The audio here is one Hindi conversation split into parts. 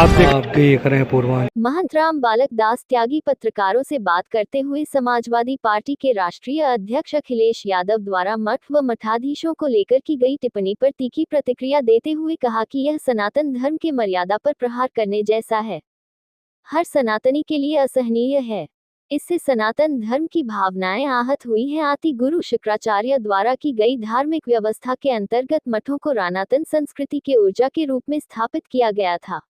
आप देख रहे हैं पूर्वांचल। महंत राम बालक दास त्यागी पत्रकारों से बात करते हुए समाजवादी पार्टी के राष्ट्रीय अध्यक्ष अखिलेश यादव द्वारा मठ व मठाधीशों को लेकर की गई टिप्पणी पर तीखी प्रतिक्रिया देते हुए कहा कि यह सनातन धर्म के मर्यादा पर प्रहार करने जैसा है, हर सनातनी के लिए असहनीय है। इससे सनातन धर्म की भावनाएं आहत हुई हैं। आदि गुरु शुक्राचार्य द्वारा की गई धार्मिक व्यवस्था के अंतर्गत मठों को सनातन संस्कृति के ऊर्जा के रूप में स्थापित किया गया था।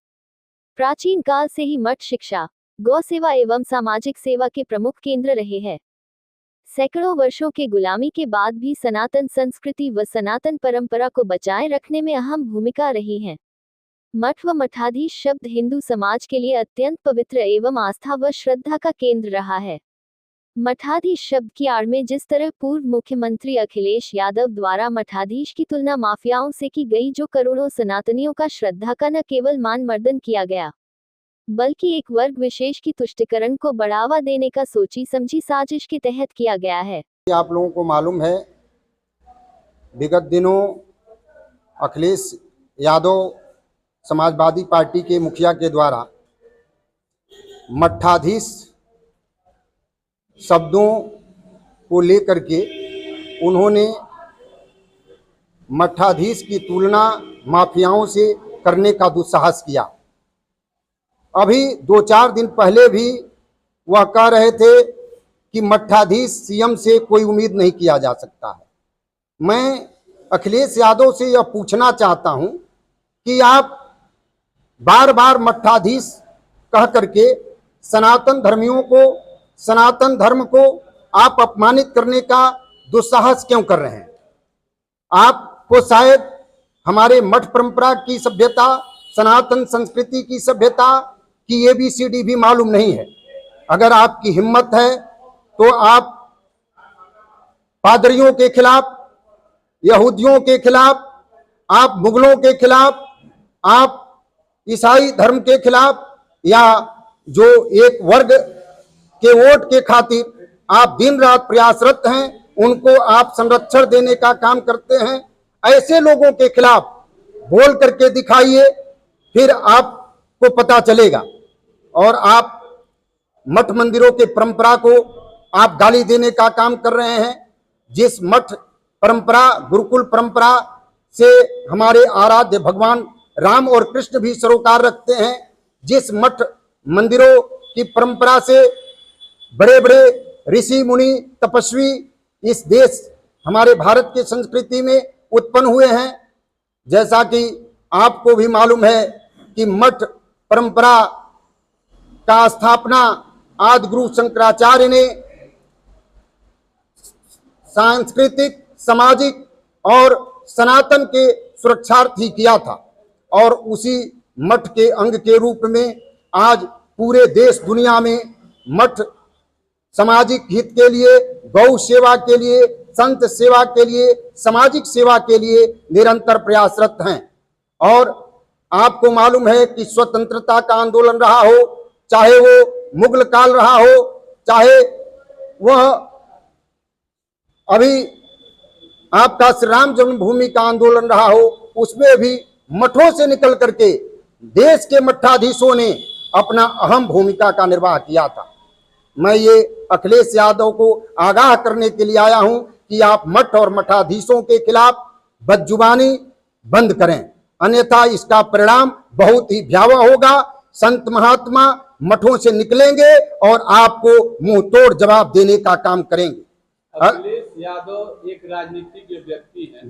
प्राचीन काल से ही मठ शिक्षा, गौ सेवा एवं सामाजिक सेवा के प्रमुख केंद्र रहे हैं। सैकड़ों वर्षों के गुलामी के बाद भी सनातन संस्कृति व सनातन परंपरा को बचाए रखने में अहम भूमिका रही है। मठ व मठाधीश शब्द हिंदू समाज के लिए अत्यंत पवित्र एवं आस्था व श्रद्धा का केंद्र रहा है। मठाधीश शब्द की आड़ में जिस तरह पूर्व मुख्यमंत्री अखिलेश यादव द्वारा मठाधीश की तुलना माफियाओं से की गई, जो करोड़ों सनातनियों का श्रद्धा का न केवल मान मर्दन किया गया, बल्कि एक वर्ग विशेष की तुष्टीकरण को बढ़ावा देने का सोची समझी साजिश के तहत किया गया है। आप लोगों को मालूम है, विगत दिनों अखिलेश यादव समाजवादी पार्टी के मुखिया के द्वारा मठाधीश शब्दों को लेकर के उन्होंने मठाधीश की तुलना माफियाओं से करने का दुस्साहस किया। अभी 2-4 दिन पहले भी वह कह रहे थे कि मठाधीश सीएम से कोई उम्मीद नहीं किया जा सकता है। मैं अखिलेश यादव से यह पूछना चाहता हूं कि आप बार बार मठाधीश कह करके सनातन धर्मियों को, सनातन धर्म को आप अपमानित करने का दुस्साहस क्यों कर रहे हैं? आपको शायद हमारे मठ परंपरा की सभ्यता, सनातन संस्कृति की सभ्यता की ABCD भी मालूम नहीं है। अगर आपकी हिम्मत है तो आप पादरियों के खिलाफ, यहूदियों के खिलाफ, आप मुगलों के खिलाफ, आप ईसाई धर्म के खिलाफ, या जो एक वर्ग के वोट के खातिर आप दिन रात प्रयासरत हैं, उनको आप संरक्षण देने का काम करते हैं, ऐसे लोगों के खिलाफ बोल करके दिखाइए, फिर आपको पता चलेगा। और आप मठ मंदिरों के परंपरा को आप गाली देने का काम कर रहे हैं। जिस मठ परंपरा, गुरुकुल परंपरा से हमारे आराध्य भगवान राम और कृष्ण भी सरोकार रखते हैं, जिस मठ मंदिरों की परंपरा से बड़े बड़े ऋषि मुनि तपस्वी इस देश, हमारे भारत की संस्कृति में उत्पन्न हुए हैं। जैसा कि आपको भी मालूम है कि मठ परंपरा का स्थापना आदि गुरु शंकराचार्य ने सांस्कृतिक, सामाजिक और सनातन के सुरक्षार्थी किया था, और उसी मठ के अंग के रूप में आज पूरे देश दुनिया में मठ सामाजिक हित के लिए, गौ सेवा के लिए, संत सेवा के लिए, सामाजिक सेवा के लिए निरंतर प्रयासरत हैं। और आपको मालूम है कि स्वतंत्रता का आंदोलन रहा हो, चाहे वो मुगल काल रहा हो, चाहे वह अभी आपका श्री राम जन्मभूमि का आंदोलन रहा हो, उसमें भी मठों से निकल करके देश के मठाधीशों ने अपना अहम भूमिका का निर्वाह किया था। मैं ये अखिलेश यादव को आगाह करने के लिए आया हूं कि आप मठ और मठाधीशों के खिलाफ बदजुबानी बंद करें, अन्यथा इसका परिणाम बहुत ही भयावह होगा। संत महात्मा मठों से निकलेंगे और आपको मुंह तोड़ जवाब देने का काम करेंगे। अखिलेश यादव एक राजनीतिक व्यक्ति हैं,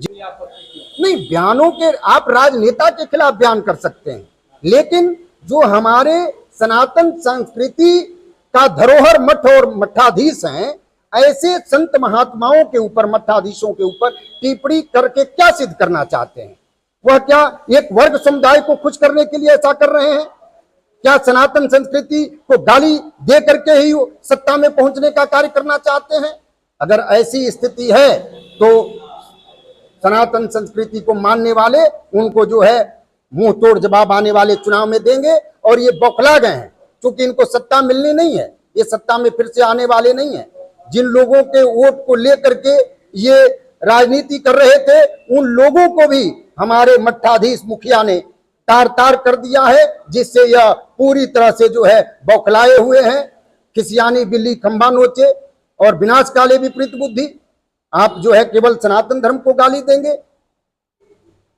नहीं, बयानों के आप राजनेता के खिलाफ बयान कर सकते हैं, लेकिन जो हमारे सनातन संस्कृति का धरोहर मठ और मठाधीश हैं, ऐसे संत महात्माओं के ऊपर, मठाधीशों के ऊपर टिप्पणी करके क्या सिद्ध करना चाहते हैं? वह क्या एक वर्ग समुदाय को खुश करने के लिए ऐसा कर रहे हैं? क्या सनातन संस्कृति को गाली दे करके ही सत्ता में पहुंचने का कार्य करना चाहते हैं? अगर ऐसी स्थिति है तो सनातन संस्कृति को मानने वाले उनको जो है मुंह तोड़ जवाब आने वाले चुनाव में देंगे। और ये बौखला गए हैं, क्योंकि इनको सत्ता मिलनी नहीं है, ये सत्ता में फिर से आने वाले नहीं है। जिन लोगों के वोट को लेकर के ये राजनीति कर रहे थे, उन लोगों को भी हमारे मठाधीश मुखिया ने तार तार कर दिया है, जिससे यह पूरी तरह से जो है बौखलाए हुए हैं। खिसियानी बिल्ली खंबा नोचे और विनाश काले विपरीत बुद्धि। आप जो है केवल सनातन धर्म को गाली देंगे।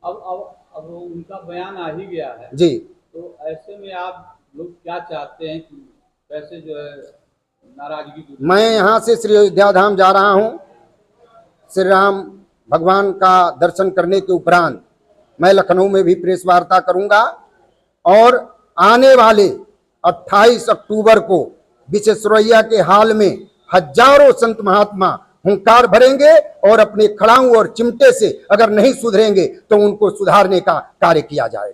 अब उनका बयान आ ही गया है जी, तो ऐसे में आप लोग क्या चाहते हैं कि कैसे जो है नाराजगी दूर? मैं यहाँ से श्री अयोध्या धाम जा रहा हूँ। श्री राम भगवान का दर्शन करने के उपरांत मैं लखनऊ में भी प्रेस वार्ता करूंगा और आने वाले 28 अक्टूबर को विश्वेश्वरैया के हाल में हजारों संत महात्मा हुंकार भरेंगे और अपने खड़ाऊ और चिमटे से अगर नहीं सुधरेंगे तो उनको सुधारने का कार्य किया जाएगा।